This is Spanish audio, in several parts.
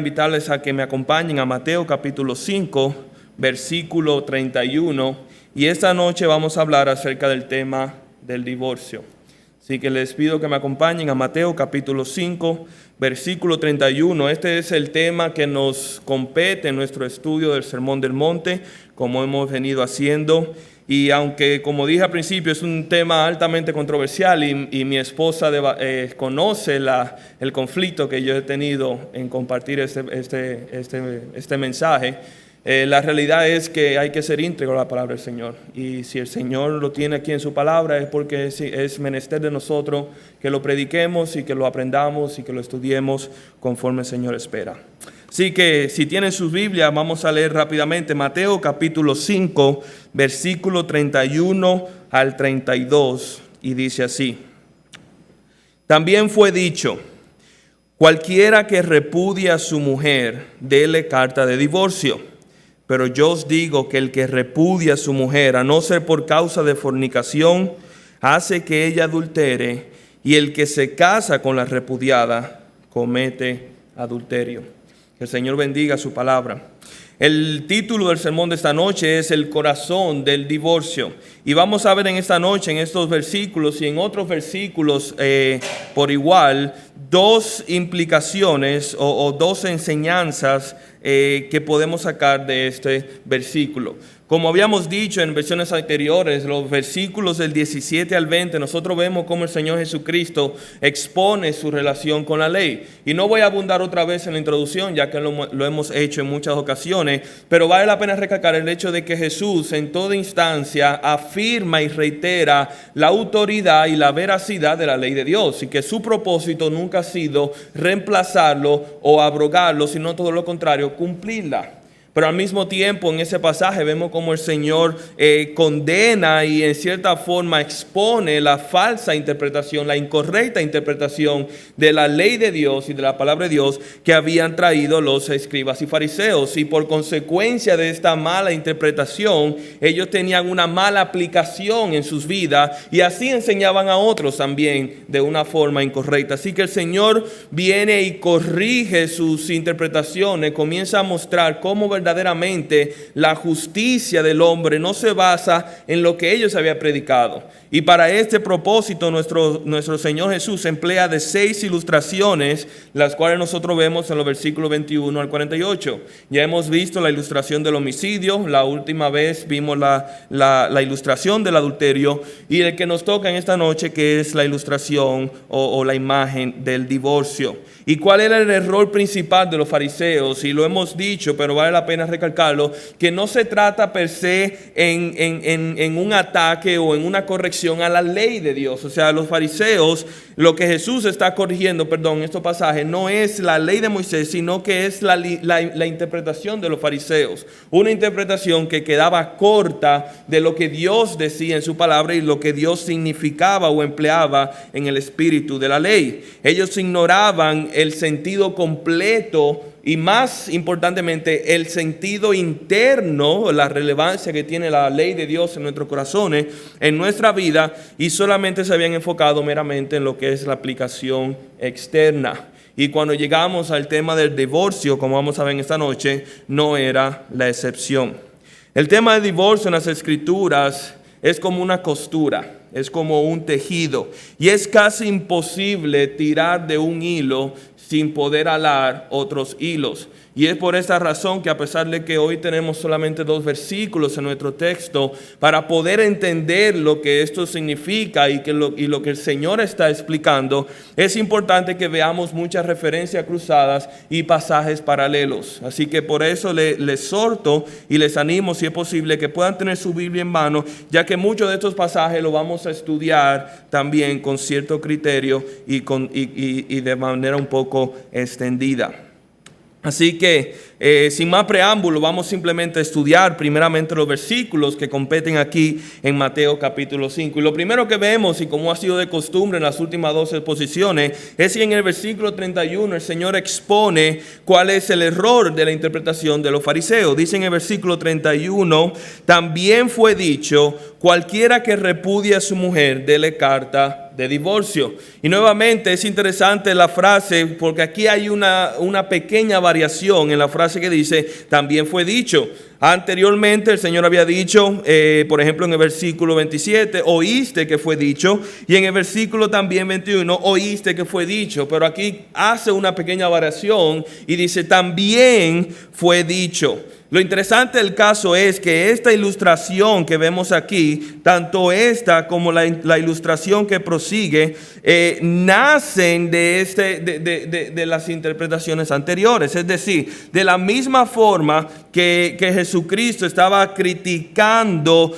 Invitarles a que me acompañen a Mateo capítulo 5, versículo 31, y esta noche vamos a hablar acerca del tema del divorcio. Así que les pido que me acompañen a Mateo capítulo 5, versículo 31. Este es el tema que nos compete en nuestro estudio del Sermón del Monte, como hemos venido haciendo. Y aunque, como dije al principio, es un tema altamente controversial y mi esposa conoce el conflicto que yo he tenido en compartir este mensaje, la realidad es que hay que ser íntegro a la palabra del Señor. Y si el Señor lo tiene aquí en su palabra es porque es menester de nosotros que lo prediquemos y que lo aprendamos y que lo estudiemos conforme el Señor espera. Así que si tienen sus Biblias, vamos a leer rápidamente Mateo capítulo 5, versículo 31 al 32, y dice así: También fue dicho, cualquiera que repudie a su mujer, déle carta de divorcio. Pero yo os digo que el que repudia a su mujer, a no ser por causa de fornicación, hace que ella adultere, y el que se casa con la repudiada, comete adulterio. Que el Señor bendiga su palabra. El título del sermón de esta noche es El corazón del divorcio. Y vamos a ver en esta noche, en estos versículos y en otros versículos por igual, dos implicaciones o dos enseñanzas que podemos sacar de este versículo. Como habíamos dicho en versiones anteriores, los versículos del 17 al 20, nosotros vemos cómo el Señor Jesucristo expone su relación con la ley. Y no voy a abundar otra vez en la introducción, ya que lo hemos hecho en muchas ocasiones, pero vale la pena recalcar el hecho de que Jesús en toda instancia afirma y reitera la autoridad y la veracidad de la ley de Dios, y que su propósito nunca ha sido reemplazarlo o abrogarlo, sino todo lo contrario, cumplirla. Pero al mismo tiempo en ese pasaje vemos cómo el Señor condena y en cierta forma expone la falsa interpretación, la incorrecta interpretación de la ley de Dios y de la palabra de Dios que habían traído los escribas y fariseos. Y por consecuencia de esta mala interpretación, ellos tenían una mala aplicación en sus vidas y así enseñaban a otros también de una forma incorrecta. Así que el Señor viene y corrige sus interpretaciones, comienza a mostrar cómo verdaderamente la justicia del hombre no se basa en lo que ellos habían predicado. Y para este propósito nuestro Señor Jesús emplea de 6 ilustraciones, las cuales nosotros vemos en los versículos 21 al 48. Ya hemos visto la ilustración del homicidio, la última vez vimos la ilustración del adulterio, y el que nos toca en esta noche, que es la ilustración o la imagen del divorcio. ¿Y cuál era el error principal de los fariseos? Y lo hemos dicho, pero vale la pena recalcarlo, que no se trata per se en un ataque o en una corrección a la ley de Dios. O sea, los fariseos, lo que Jesús está corrigiendo, en estos pasajes, no es la ley de Moisés, sino que es la interpretación de los fariseos. Una interpretación que quedaba corta de lo que Dios decía en su palabra y lo que Dios significaba o empleaba en el espíritu de la ley. Ellos ignoraban el sentido completo y, más importantemente, el sentido interno, la relevancia que tiene la ley de Dios en nuestros corazones, en nuestra vida, y solamente se habían enfocado meramente en lo que es la aplicación externa. Y cuando llegamos al tema del divorcio, como vamos a ver en esta noche, no era la excepción. El tema del divorcio en las Escrituras es como una costura, es como un tejido, y es casi imposible tirar de un hilo sin poder alar otros hilos. Y es por esta razón que, a pesar de que hoy tenemos solamente 2 versículos en nuestro texto, para poder entender lo que esto significa y lo que el Señor está explicando, es importante que veamos muchas referencias cruzadas y pasajes paralelos. Así que por eso les exhorto y les animo, si es posible, que puedan tener su Biblia en mano, ya que muchos de estos pasajes los vamos a estudiar también con cierto criterio y de manera un poco extendida. Así que, sin más preámbulo, vamos simplemente a estudiar primeramente los versículos que competen aquí en Mateo capítulo 5. Y lo primero que vemos, y como ha sido de costumbre en las últimas 2 exposiciones, es que en el versículo 31 el Señor expone cuál es el error de la interpretación de los fariseos. Dice en el versículo 31, también fue dicho, cualquiera que repudie a su mujer, déle carta de divorcio. Y nuevamente es interesante la frase, porque aquí hay una pequeña variación en la frase que dice, también fue dicho. Anteriormente el Señor había dicho, por ejemplo en el versículo 27, oíste que fue dicho, y en el versículo también 21, oíste que fue dicho, pero aquí hace una pequeña variación y dice, también fue dicho. Lo interesante del caso es que esta ilustración que vemos aquí, tanto esta como la ilustración que prosigue, nacen de las interpretaciones anteriores. Es decir, de la misma forma que Jesucristo estaba criticando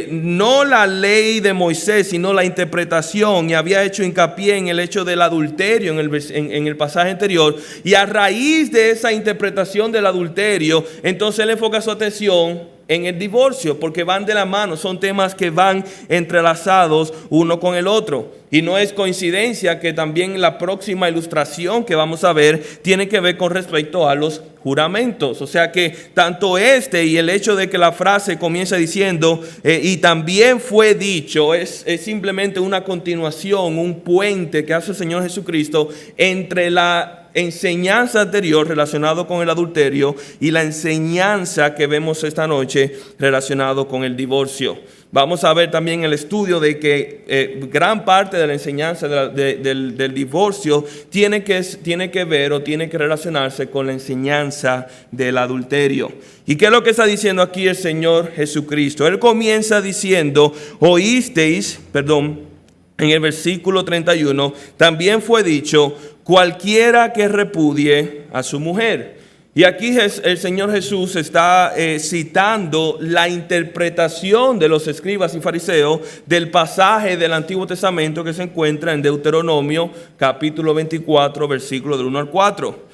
no la ley de Moisés, sino la interpretación, y había hecho hincapié en el hecho del adulterio en el pasaje anterior, y a raíz de esa interpretación del adulterio, entonces él enfoca su atención en el divorcio, porque van de la mano, son temas que van entrelazados uno con el otro. Y no es coincidencia que también la próxima ilustración que vamos a ver tiene que ver con respecto a los juramentos. O sea que tanto y el hecho de que la frase comienza diciendo y también fue dicho, es simplemente una continuación, un puente que hace el Señor Jesucristo entre la enseñanza anterior relacionado con el adulterio y la enseñanza que vemos esta noche relacionado con el divorcio. Vamos a ver también el estudio de que gran parte de la enseñanza del divorcio tiene que ver o tiene que relacionarse con la enseñanza del adulterio. ¿Y qué es lo que está diciendo aquí el Señor Jesucristo? Él comienza diciendo, en el versículo 31, también fue dicho, cualquiera que repudie a su mujer. Y aquí el Señor Jesús está citando la interpretación de los escribas y fariseos del pasaje del Antiguo Testamento que se encuentra en Deuteronomio capítulo 24, versículo del 1 al 4.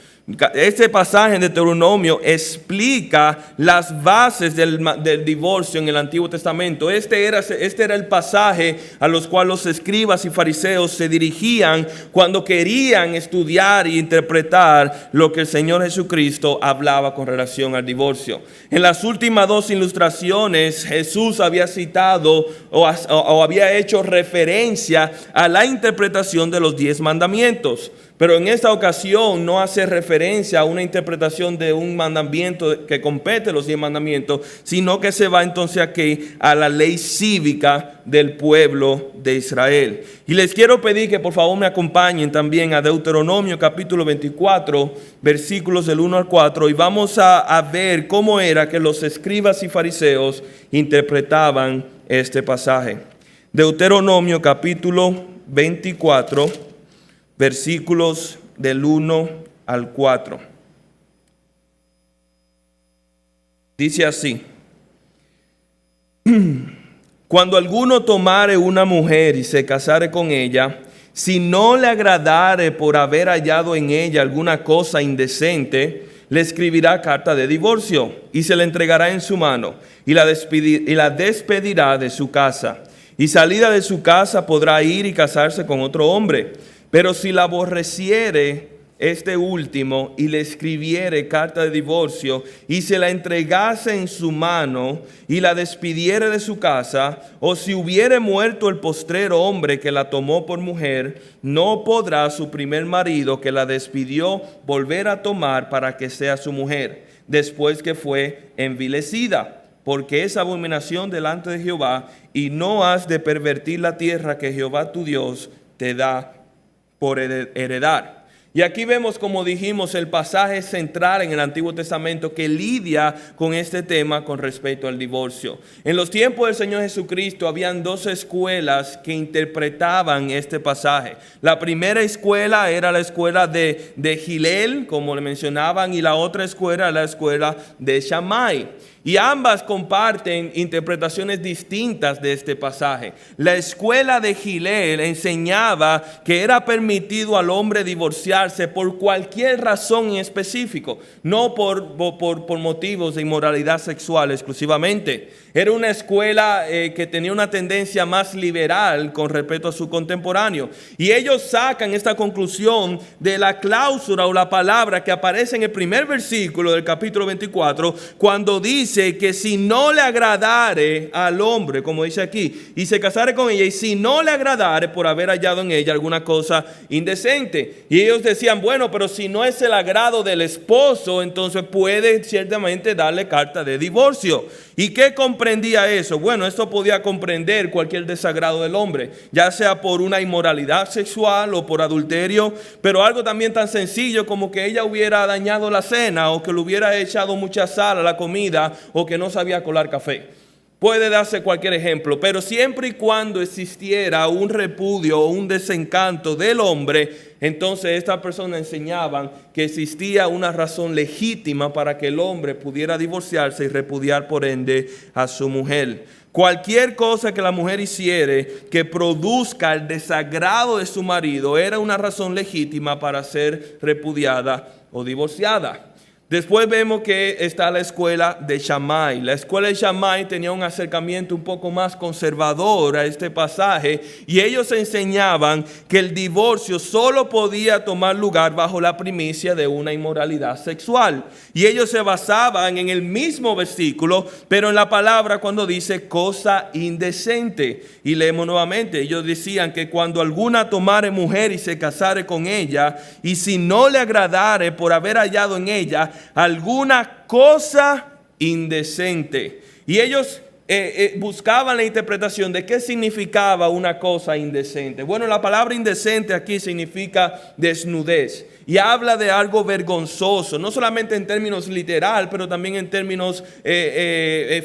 Este pasaje en Deuteronomio explica las bases del divorcio en el Antiguo Testamento. Este era el pasaje a los cuales los escribas y fariseos se dirigían cuando querían estudiar e interpretar lo que el Señor Jesucristo hablaba con relación al divorcio. En las últimas dos ilustraciones, Jesús había citado o había hecho referencia a la interpretación de los 10 mandamientos. Pero en esta ocasión no hace referencia a una interpretación de un mandamiento que compete los 10 mandamientos, sino que se va entonces aquí a la ley cívica del pueblo de Israel. Y les quiero pedir que por favor me acompañen también a Deuteronomio capítulo 24, versículos del 1 al 4, y vamos a ver cómo era que los escribas y fariseos interpretaban este pasaje. Deuteronomio capítulo 24, versículos del 1 al 4. Dice así: cuando alguno tomare una mujer y se casare con ella, si no le agradare por haber hallado en ella alguna cosa indecente, le escribirá carta de divorcio y se la entregará en su mano y la despedirá de su casa. Y salida de su casa podrá ir y casarse con otro hombre. Pero si la aborreciere este último y le escribiere carta de divorcio y se la entregase en su mano y la despidiere de su casa, o si hubiere muerto el postrero hombre que la tomó por mujer, no podrá su primer marido que la despidió volver a tomar para que sea su mujer, después que fue envilecida, porque es abominación delante de Jehová, y no has de pervertir la tierra que Jehová tu Dios te da por heredar. Y aquí vemos, como dijimos, el pasaje central en el Antiguo Testamento que lidia con este tema con respecto al divorcio. En los tiempos del Señor Jesucristo habían dos escuelas que interpretaban este pasaje. La primera escuela era la escuela de Gilel, como le mencionaban, y la otra escuela era la escuela de Shammai. Y ambas comparten interpretaciones distintas de este pasaje. La escuela de Gilel enseñaba que era permitido al hombre divorciarse por cualquier razón en específico, no por motivos de inmoralidad sexual exclusivamente. Era una escuela que tenía una tendencia más liberal con respecto a su contemporáneo. Y ellos sacan esta conclusión de la cláusula o la palabra que aparece en el primer versículo del capítulo 24, cuando dice dice que si no le agradare al hombre, como dice aquí, y se casare con ella, y si no le agradare por haber hallado en ella alguna cosa indecente. Y ellos decían, bueno, pero si no es el agrado del esposo, entonces puede ciertamente darle carta de divorcio. ¿Y qué comprendía eso? Bueno, esto podía comprender cualquier desagrado del hombre, ya sea por una inmoralidad sexual o por adulterio, pero algo también tan sencillo como que ella hubiera dañado la cena o que le hubiera echado mucha sal a la comida o que no sabía colar café. Puede darse cualquier ejemplo, pero siempre y cuando existiera un repudio o un desencanto del hombre, entonces estas personas enseñaban que existía una razón legítima para que el hombre pudiera divorciarse y repudiar por ende a su mujer. Cualquier cosa que la mujer hiciere que produzca el desagrado de su marido era una razón legítima para ser repudiada o divorciada. Después vemos que está la escuela de Shammai. La escuela de Shammai tenía un acercamiento un poco más conservador a este pasaje y ellos enseñaban que el divorcio solo podía tomar lugar bajo la primicia de una inmoralidad sexual. Y ellos se basaban en el mismo versículo, pero en la palabra cuando dice cosa indecente. Y leemos nuevamente, ellos decían que cuando alguna tomare mujer y se casare con ella, y si no le agradare por haber hallado en ella alguna cosa indecente. Y ellos buscaban la interpretación de qué significaba una cosa indecente. Bueno, la palabra indecente aquí significa desnudez y habla de algo vergonzoso, no solamente en términos literal, pero también en términos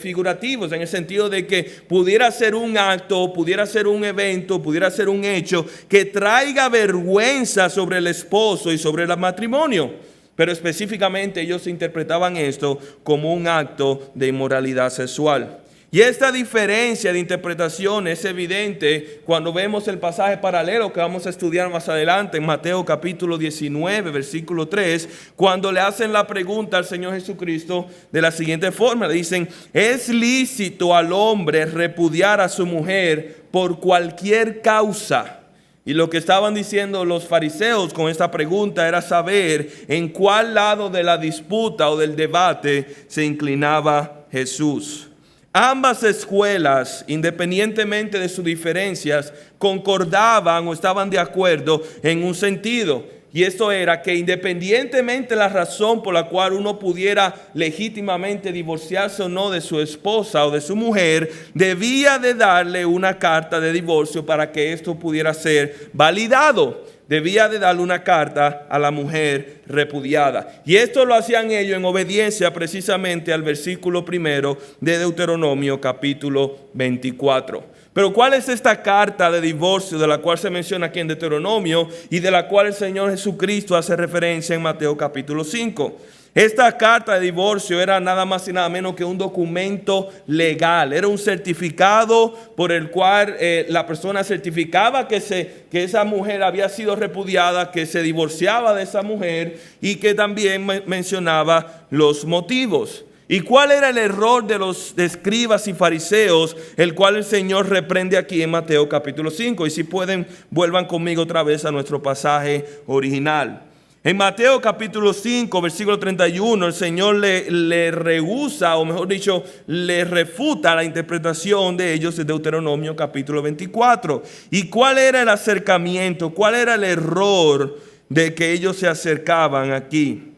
figurativos, en el sentido de que pudiera ser un acto, pudiera ser un evento, pudiera ser un hecho que traiga vergüenza sobre el esposo y sobre el matrimonio. Pero específicamente ellos interpretaban esto como un acto de inmoralidad sexual. Y esta diferencia de interpretación es evidente cuando vemos el pasaje paralelo que vamos a estudiar más adelante en Mateo capítulo 19, versículo 3, cuando le hacen la pregunta al Señor Jesucristo de la siguiente forma. Le dicen, ¿es lícito al hombre repudiar a su mujer por cualquier causa? Y lo que estaban diciendo los fariseos con esta pregunta era saber en cuál lado de la disputa o del debate se inclinaba Jesús. Ambas escuelas, independientemente de sus diferencias, concordaban o estaban de acuerdo en un sentido. Y esto era que independientemente de la razón por la cual uno pudiera legítimamente divorciarse o no de su esposa o de su mujer, debía de darle una carta de divorcio para que esto pudiera ser validado. Debía de darle una carta a la mujer repudiada. Y esto lo hacían ellos en obediencia precisamente al versículo 1 de Deuteronomio capítulo 24. Pero ¿cuál es esta carta de divorcio de la cual se menciona aquí en Deuteronomio y de la cual el Señor Jesucristo hace referencia en Mateo capítulo 5? Esta carta de divorcio era nada más y nada menos que un documento legal. Era un certificado por el cual la persona certificaba que esa mujer había sido repudiada, que se divorciaba de esa mujer y que también mencionaba los motivos. ¿Y cuál era el error de los escribas y fariseos, el cual el Señor reprende aquí en Mateo capítulo 5? Y si pueden, vuelvan conmigo otra vez a nuestro pasaje original. En Mateo capítulo 5, versículo 31, el Señor le rehúsa, o mejor dicho, le refuta la interpretación de ellos de Deuteronomio capítulo 24. ¿Y cuál era el acercamiento? ¿Cuál era el error de que ellos se acercaban aquí?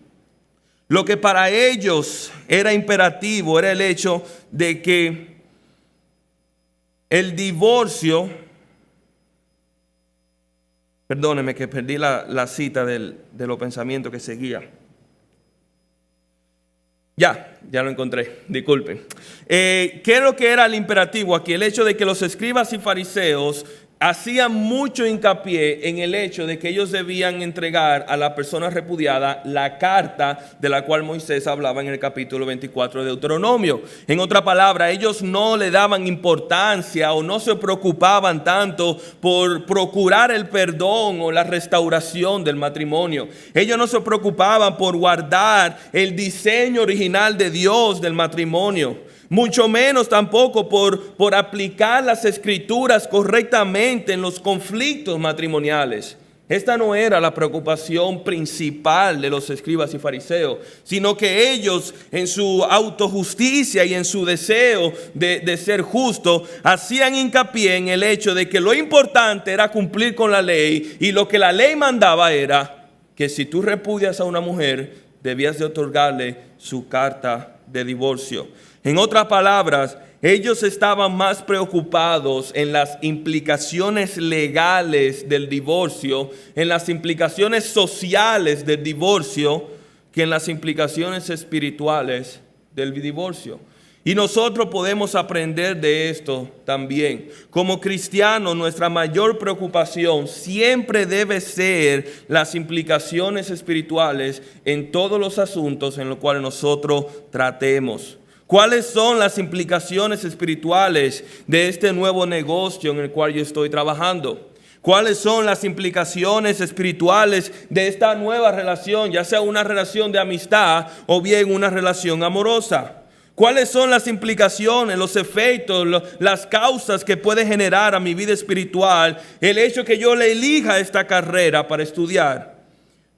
Lo que para ellos era imperativo era el hecho de que el divorcio, perdónenme que perdí la cita de los pensamientos que seguía. Ya lo encontré, disculpen. ¿Qué es lo que era el imperativo aquí? El hecho de que los escribas y fariseos hacían mucho hincapié en el hecho de que ellos debían entregar a la persona repudiada la carta de la cual Moisés hablaba en el capítulo 24 de Deuteronomio. En otra palabra, ellos no le daban importancia o no se preocupaban tanto por procurar el perdón o la restauración del matrimonio. Ellos no se preocupaban por guardar el diseño original de Dios del matrimonio. Mucho menos tampoco por aplicar las escrituras correctamente en los conflictos matrimoniales. Esta no era la preocupación principal de los escribas y fariseos, sino que ellos en su autojusticia y en su deseo de ser justo, hacían hincapié en el hecho de que lo importante era cumplir con la ley, y lo que la ley mandaba era que si tú repudias a una mujer, debías de otorgarle su carta de divorcio. En otras palabras, ellos estaban más preocupados en las implicaciones legales del divorcio, en las implicaciones sociales del divorcio, que en las implicaciones espirituales del divorcio. Y nosotros podemos aprender de esto también. Como cristianos, nuestra mayor preocupación siempre debe ser las implicaciones espirituales en todos los asuntos en los cuales nosotros tratemos. ¿Cuáles son las implicaciones espirituales de este nuevo negocio en el cual yo estoy trabajando? ¿Cuáles son las implicaciones espirituales de esta nueva relación, ya sea una relación de amistad o bien una relación amorosa? ¿Cuáles son las implicaciones, los efectos, las causas que puede generar a mi vida espiritual el hecho que yo le elija esta carrera para estudiar?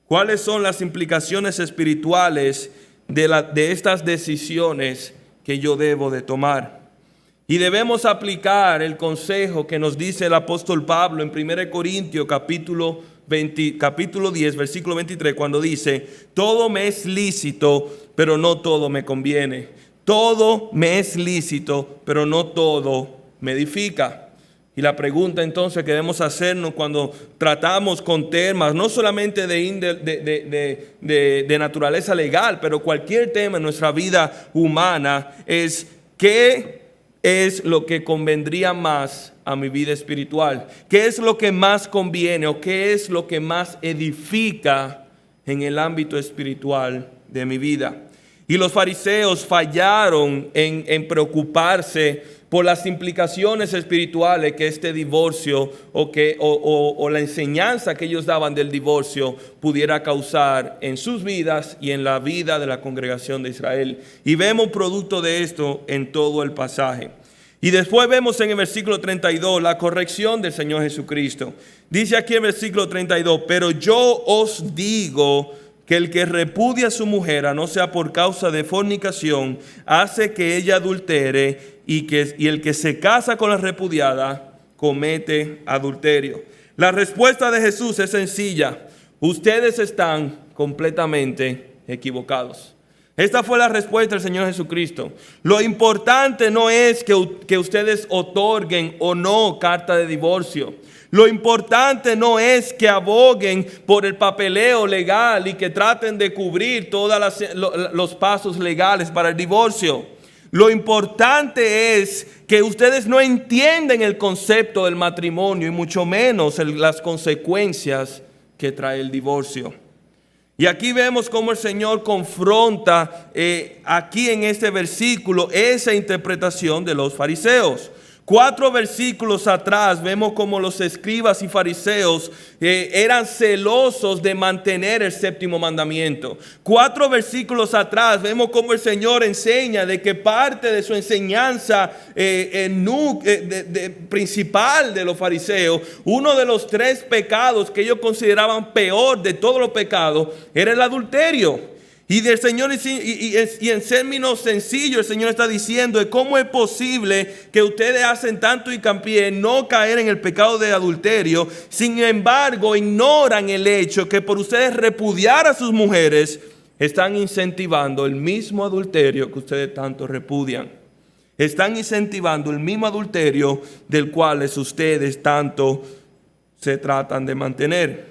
¿Cuáles son las implicaciones espirituales de estas decisiones que yo debo de tomar? Y debemos aplicar el consejo que nos dice el apóstol Pablo en 1 Corintios capítulo 10, versículo 23, cuando dice: todo me es lícito, pero no todo me conviene. Todo me es lícito, pero no todo me edifica. Y la pregunta entonces que debemos hacernos cuando tratamos con temas, no solamente de naturaleza legal, pero cualquier tema en nuestra vida humana, es: ¿qué es lo que convendría más a mi vida espiritual? ¿Qué es lo que más conviene o qué es lo que más edifica en el ámbito espiritual de mi vida? Y los fariseos fallaron en preocuparse por las implicaciones espirituales que este divorcio o la enseñanza que ellos daban del divorcio pudiera causar en sus vidas y en la vida de la congregación de Israel. Y vemos producto de esto en todo el pasaje. Y después vemos en el versículo 32 la corrección del Señor Jesucristo. Dice aquí en el versículo 32: pero yo os digo que el que repudia a su mujer, a no sea por causa de fornicación, hace que ella adultere, y el que se casa con la repudiada comete adulterio. La respuesta de Jesús es sencilla: ustedes están completamente equivocados. Esta fue la respuesta del Señor Jesucristo. Lo importante no es que ustedes otorguen o no carta de divorcio. Lo importante no es que aboguen por el papeleo legal y que traten de cubrir todos los pasos legales para el divorcio. Lo importante es que ustedes no entienden el concepto del matrimonio y mucho menos las consecuencias que trae el divorcio. Y aquí vemos cómo el Señor confronta aquí en este versículo esa interpretación de los fariseos. 4 versículos atrás vemos cómo los escribas y fariseos eran celosos de mantener el séptimo mandamiento. 4 versículos atrás vemos cómo el Señor enseña de que parte de su enseñanza principal de los fariseos, uno de los 3 pecados que ellos consideraban peor de todos los pecados, era el adulterio. Y del Señor, y en términos sencillos, el Señor está diciendo de cómo es posible que ustedes hacen tanto hincapié en no caer en el pecado de adulterio. Sin embargo, ignoran el hecho que por ustedes repudiar a sus mujeres, están incentivando el mismo adulterio que ustedes tanto repudian. Están incentivando el mismo adulterio del cual ustedes tanto se tratan de mantener.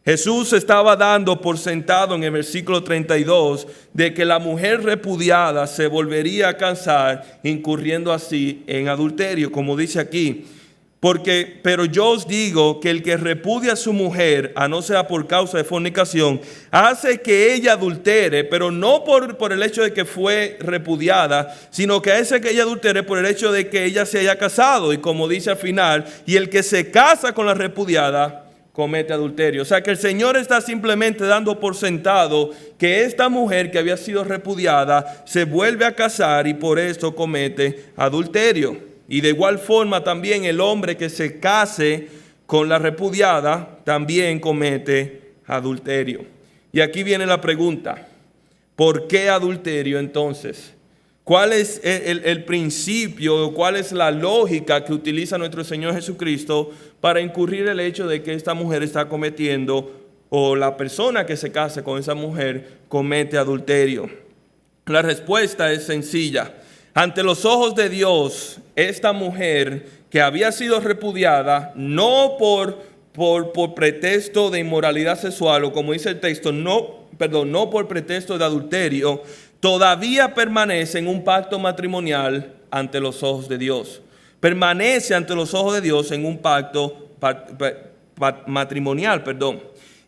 Jesús estaba dando por sentado en el versículo 32 de que la mujer repudiada se volvería a casar, incurriendo así en adulterio, como dice aquí. Pero yo os digo que el que repudia a su mujer, a no sea por causa de fornicación, hace que ella adultere, pero no por el hecho de que fue repudiada, sino que hace que ella adultere por el hecho de que ella se haya casado. Y como dice al final, y el que se casa con la repudiada comete adulterio. O sea que el Señor está simplemente dando por sentado que esta mujer que había sido repudiada se vuelve a casar y por esto comete adulterio. Y de igual forma también el hombre que se case con la repudiada, también comete adulterio. Y aquí viene la pregunta: ¿por qué adulterio entonces? ¿Cuál es el principio, cuál es la lógica que utiliza nuestro Señor Jesucristo para incurrir el hecho de que esta mujer está cometiendo, o la persona que se case con esa mujer comete adulterio? La respuesta es sencilla. Ante los ojos de Dios, esta mujer que había sido repudiada, no por pretexto de inmoralidad sexual, o como dice el texto, no por pretexto de adulterio, todavía permanece en un pacto matrimonial ante los ojos de Dios. Permanece ante los ojos de Dios en un pacto matrimonial.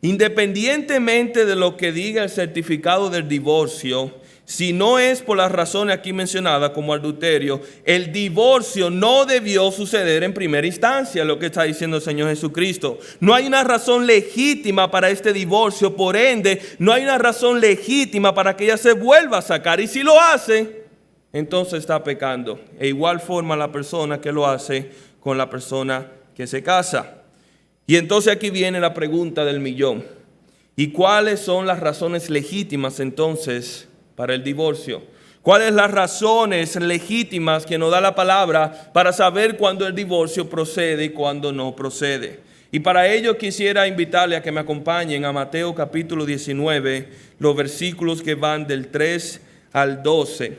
Independientemente de lo que diga el certificado del divorcio, si no es por las razones aquí mencionadas como adulterio, el divorcio no debió suceder en primera instancia, lo que está diciendo el Señor Jesucristo. No hay una razón legítima para este divorcio, por ende, no hay una razón legítima para que ella se vuelva a sacar. Y si lo hace, entonces está pecando. E igual forma la persona que lo hace con la persona que se casa. Y entonces aquí viene la pregunta del millón. ¿Y cuáles son las razones legítimas entonces para el divorcio? ¿Cuáles son las razones legítimas que nos da la palabra para saber cuándo el divorcio procede y cuándo no procede? Y para ello quisiera invitarle a que me acompañen a Mateo capítulo 19, los versículos que van del 3 al 12.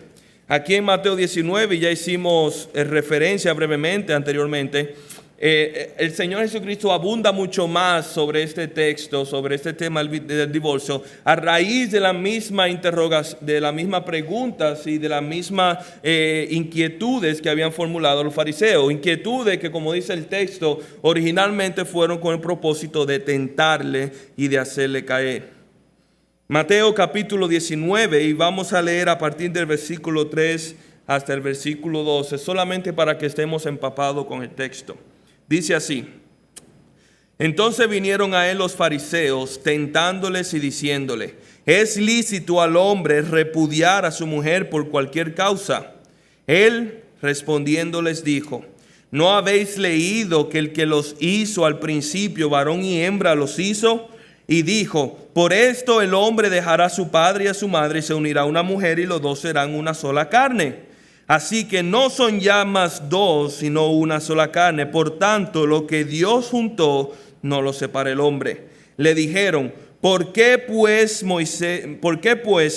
Aquí en Mateo 19 ya hicimos referencia brevemente anteriormente. El Señor Jesucristo abunda mucho más sobre este texto, sobre este tema del divorcio, a raíz de la misma interrogación, de las mismas preguntas y de las mismas inquietudes que habían formulado los fariseos. Inquietudes que, como dice el texto, originalmente fueron con el propósito de tentarle y de hacerle caer. Mateo capítulo 19, y vamos a leer a partir del versículo 3 hasta el versículo 12, solamente para que estemos empapados con el texto. Dice así: entonces vinieron a él los fariseos, tentándoles y diciéndole: ¿es lícito al hombre repudiar a su mujer por cualquier causa? Él respondiendo les dijo: ¿no habéis leído que el que los hizo al principio, varón y hembra, los hizo? Y dijo: por esto el hombre dejará a su padre y a su madre y se unirá a una mujer, y los dos serán una sola carne. Así que no son ya más dos, sino una sola carne. Por tanto, lo que Dios juntó, no lo separe el hombre. Le dijeron: ¿por qué pues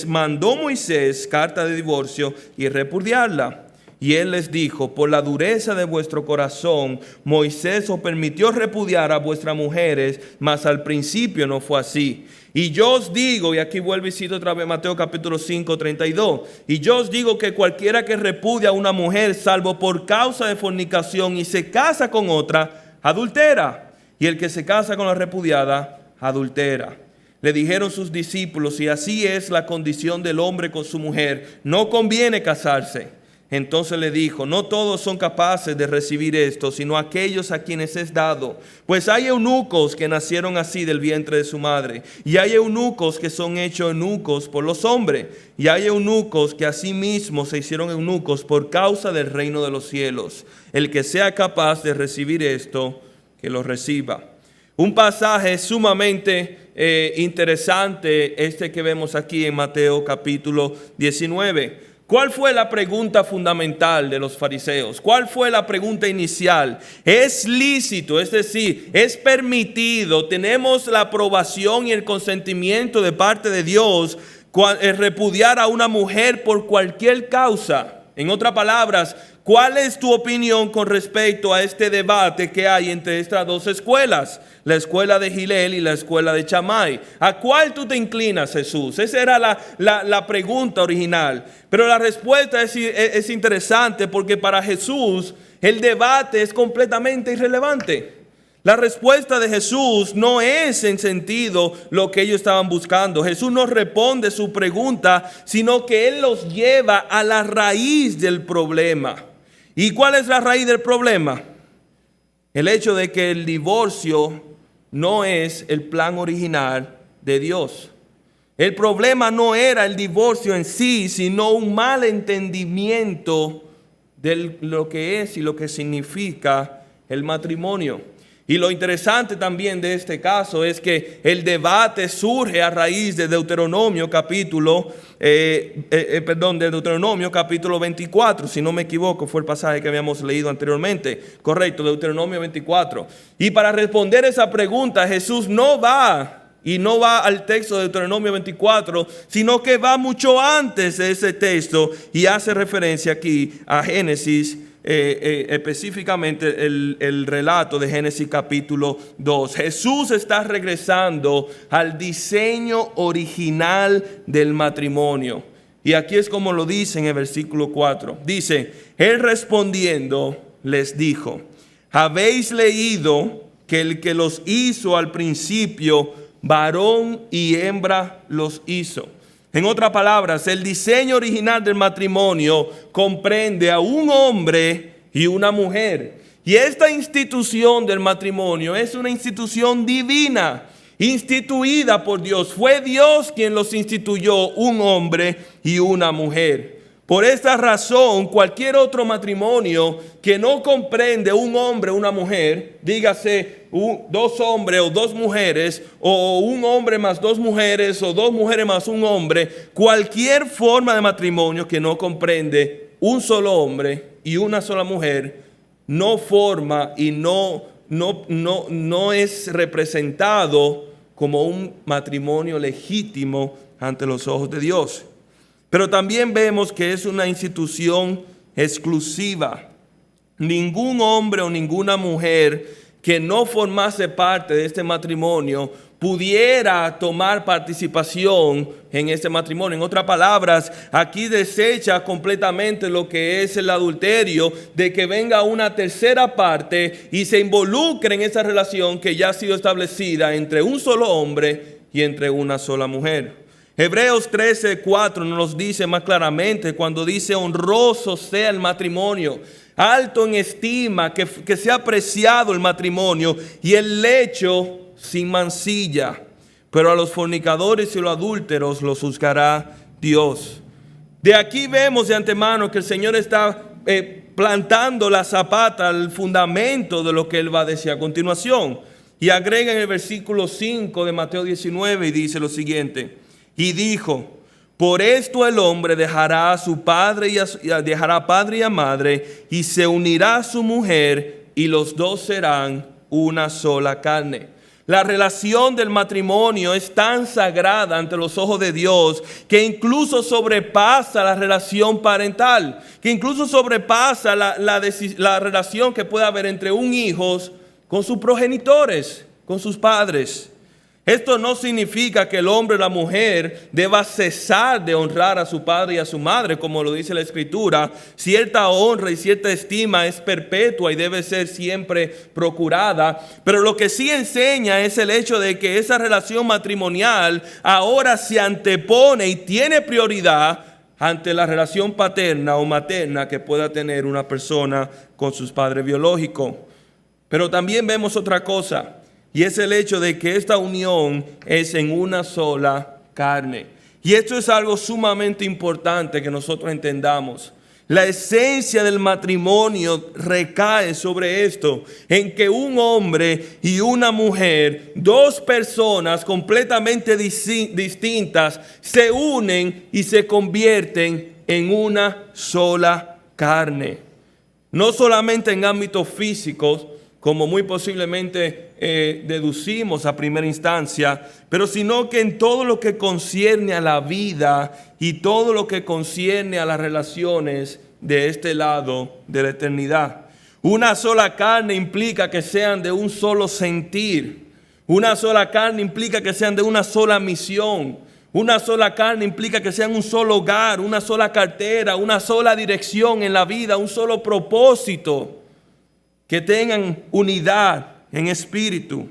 mandó Moisés carta de divorcio y repudiarla? Y él les dijo: por la dureza de vuestro corazón, Moisés os permitió repudiar a vuestras mujeres, mas al principio no fue así. Y yo os digo, y aquí vuelvo y cito otra vez Mateo capítulo 5, 32. Y yo os digo que cualquiera que repudia a una mujer, salvo por causa de fornicación, y se casa con otra, adultera. Y el que se casa con la repudiada, adultera. Le dijeron sus discípulos: y así es la condición del hombre con su mujer, no conviene casarse. Entonces le dijo: no todos son capaces de recibir esto, sino aquellos a quienes es dado. Pues hay eunucos que nacieron así del vientre de su madre, y hay eunucos que son hechos eunucos por los hombres, y hay eunucos que asimismo se hicieron eunucos por causa del reino de los cielos. El que sea capaz de recibir esto, que lo reciba. Un pasaje sumamente interesante este que vemos aquí en Mateo capítulo 19. ¿Cuál fue la pregunta fundamental de los fariseos? ¿Cuál fue la pregunta inicial? ¿Es lícito, es decir, es permitido, tenemos la aprobación y el consentimiento de parte de Dios repudiar a una mujer por cualquier causa? En otras palabras, ¿cuál es tu opinión con respecto a este debate que hay entre estas dos escuelas? La escuela de Hillel y la escuela de Shammai. ¿A cuál tú te inclinas, Jesús? Esa era la pregunta original. Pero la respuesta es interesante, porque para Jesús el debate es completamente irrelevante. La respuesta de Jesús no es en sentido lo que ellos estaban buscando. Jesús no responde su pregunta, sino que Él los lleva a la raíz del problema. ¿Y cuál es la raíz del problema? El hecho de que el divorcio no es el plan original de Dios. El problema no era el divorcio en sí, sino un mal entendimiento de lo que es y lo que significa el matrimonio. Y lo interesante también de este caso es que el debate surge a raíz de Deuteronomio capítulo 24, si no me equivoco, fue el pasaje que habíamos leído anteriormente. Correcto, Deuteronomio 24. Y para responder esa pregunta, Jesús no va al texto de Deuteronomio 24, sino que va mucho antes de ese texto y hace referencia aquí a Génesis, específicamente el relato de Génesis capítulo 2. Jesús está regresando al diseño original del matrimonio. Y aquí es como lo dice en el versículo 4. Dice, Él respondiendo les dijo, ¿habéis leído que el que los hizo al principio, varón y hembra los hizo? En otras palabras, el diseño original del matrimonio comprende a un hombre y una mujer. Y esta institución del matrimonio es una institución divina, instituida por Dios. Fue Dios quien los instituyó, un hombre y una mujer. Por esta razón, cualquier otro matrimonio que no comprende un hombre o una mujer, dígase dos hombres o dos mujeres, o un hombre más dos mujeres, o dos mujeres más un hombre, cualquier forma de matrimonio que no comprende un solo hombre y una sola mujer, no forma y no es representado como un matrimonio legítimo ante los ojos de Dios. Pero también vemos que es una institución exclusiva. Ningún hombre o ninguna mujer que no formase parte de este matrimonio pudiera tomar participación en este matrimonio. En otras palabras, aquí desecha completamente lo que es el adulterio, de que venga una tercera parte y se involucre en esa relación que ya ha sido establecida entre un solo hombre y entre una sola mujer. Hebreos 13:4 nos dice más claramente cuando dice honroso sea el matrimonio, alto en estima, que sea apreciado el matrimonio y el lecho sin mancilla, pero a los fornicadores y los adúlteros los juzgará Dios. De aquí vemos de antemano que el Señor está plantando la zapata, el fundamento de lo que Él va a decir a continuación. Y agrega en el versículo 5 de Mateo 19 y dice lo siguiente: y dijo, por esto el hombre dejará a su padre dejará padre y a madre y se unirá a su mujer y los dos serán una sola carne. La relación del matrimonio es tan sagrada ante los ojos de Dios que incluso sobrepasa la relación parental, que incluso sobrepasa la relación que puede haber entre un hijo con sus progenitores, con sus padres. Esto no significa que el hombre o la mujer deba cesar de honrar a su padre y a su madre, como lo dice la Escritura. Cierta honra y cierta estima es perpetua y debe ser siempre procurada. Pero lo que sí enseña es el hecho de que esa relación matrimonial ahora se antepone y tiene prioridad ante la relación paterna o materna que pueda tener una persona con sus padres biológicos. Pero también vemos otra cosa. Y es el hecho de que esta unión es en una sola carne. Y esto es algo sumamente importante que nosotros entendamos. La esencia del matrimonio recae sobre esto, en que un hombre y una mujer, dos personas completamente distintas, se unen y se convierten en una sola carne. No solamente en ámbitos físicos, como muy posiblemente deducimos a primera instancia, pero sino que en todo lo que concierne a la vida y todo lo que concierne a las relaciones de este lado de la eternidad. Una sola carne implica que sean de un solo sentir. Una sola carne implica que sean de una sola misión. Una sola carne implica que sean un solo hogar, una sola cartera, una sola dirección en la vida, un solo propósito. Que tengan unidad en espíritu.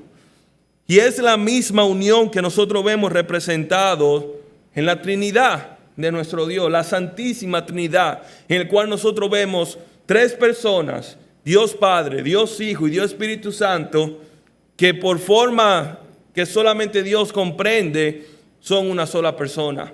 Y es la misma unión que nosotros vemos representado en la Trinidad de nuestro Dios, la Santísima Trinidad, en el cual nosotros vemos tres personas, Dios Padre, Dios Hijo y Dios Espíritu Santo, que por forma que solamente Dios comprende, son una sola persona.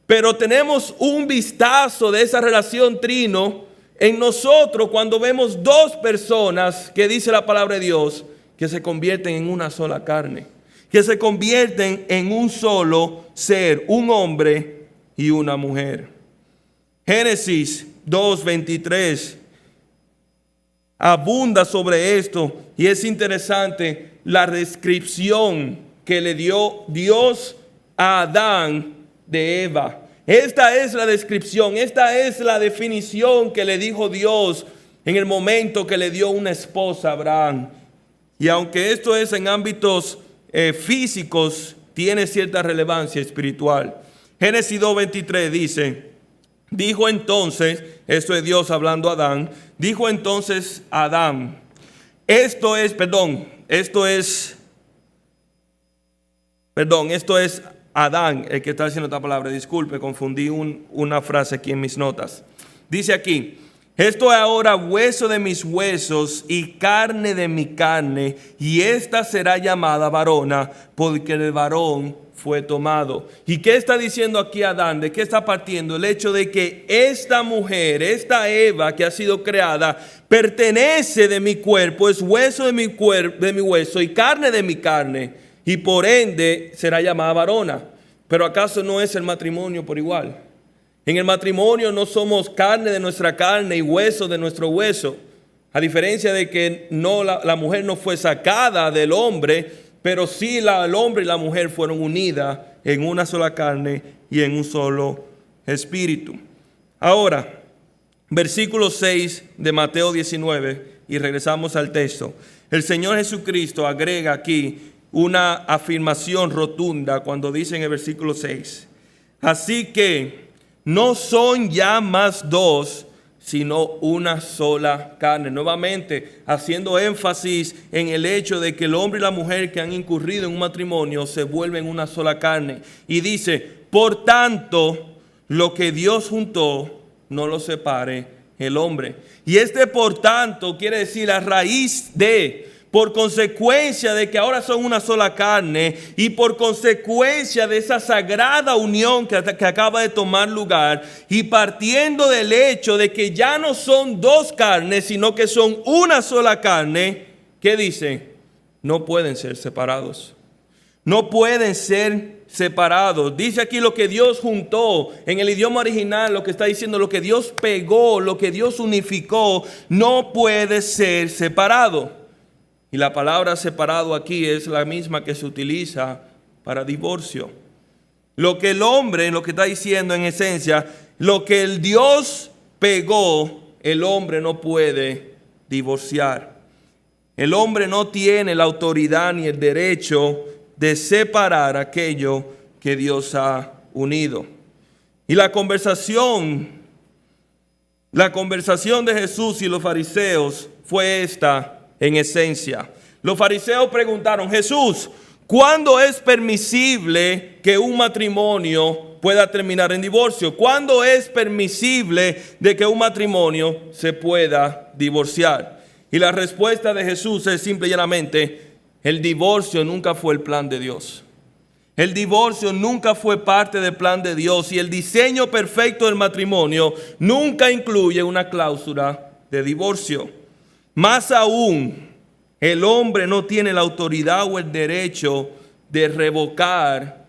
Pero tenemos un vistazo de esa relación trino en nosotros cuando vemos dos personas, que dice la palabra de Dios, que se convierten en una sola carne, que se convierten en un solo ser, un hombre y una mujer. Génesis 2:23 abunda sobre esto y es interesante la descripción que le dio Dios a Adán de Eva. Esta es la descripción, esta es la definición que le dijo Dios en el momento que le dio una esposa a Abraham. Y aunque esto es en ámbitos físicos, tiene cierta relevancia espiritual. Génesis 2:23 dice, dijo entonces, esto es Dios hablando a Adán, dijo entonces Adán, esto es Adán el que está diciendo esta palabra, disculpe, confundí una frase aquí en mis notas. Dice aquí, esto es ahora hueso de mis huesos y carne de mi carne, y esta será llamada varona, porque el varón fue tomado. ¿Y qué está diciendo aquí Adán? ¿De qué está partiendo? El hecho de que esta mujer, esta Eva que ha sido creada, pertenece de mi cuerpo, es hueso de mi hueso y carne de mi carne, y por ende será llamada varona. Pero ¿acaso no es el matrimonio por igual? En el matrimonio no somos carne de nuestra carne y hueso de nuestro hueso. A diferencia de que la mujer no fue sacada del hombre, pero sí el hombre y la mujer fueron unidas en una sola carne y en un solo espíritu. Ahora, versículo 6 de Mateo 19, y regresamos al texto. El Señor Jesucristo agrega aquí una afirmación rotunda cuando dice en el versículo 6, así que no son ya más dos, sino una sola carne. Nuevamente, haciendo énfasis en el hecho de que el hombre y la mujer que han incurrido en un matrimonio se vuelven una sola carne. Y dice, por tanto, lo que Dios juntó, no lo separe el hombre. Y por tanto quiere decir a raíz de, por consecuencia de que ahora son una sola carne y por consecuencia de esa sagrada unión que acaba de tomar lugar y partiendo del hecho de que ya no son dos carnes, sino que son una sola carne, ¿qué dice? No pueden ser separados. No pueden ser separados. Dice aquí lo que Dios juntó. En el idioma original lo que está diciendo, lo que Dios pegó, lo que Dios unificó, no puede ser separado. Y la palabra separado aquí es la misma que se utiliza para divorcio. Lo que el hombre, lo que está diciendo en esencia, lo que el Dios pegó, el hombre no puede divorciar. El hombre no tiene la autoridad ni el derecho de separar aquello que Dios ha unido. Y la conversación de Jesús y los fariseos fue esta. En esencia, los fariseos preguntaron, Jesús, ¿cuándo es permisible que un matrimonio pueda terminar en divorcio? ¿Cuándo es permisible de que un matrimonio se pueda divorciar? Y la respuesta de Jesús es simple y llanamente, el divorcio nunca fue el plan de Dios. El divorcio nunca fue parte del plan de Dios y el diseño perfecto del matrimonio nunca incluye una cláusula de divorcio. Más aún, el hombre no tiene la autoridad o el derecho de revocar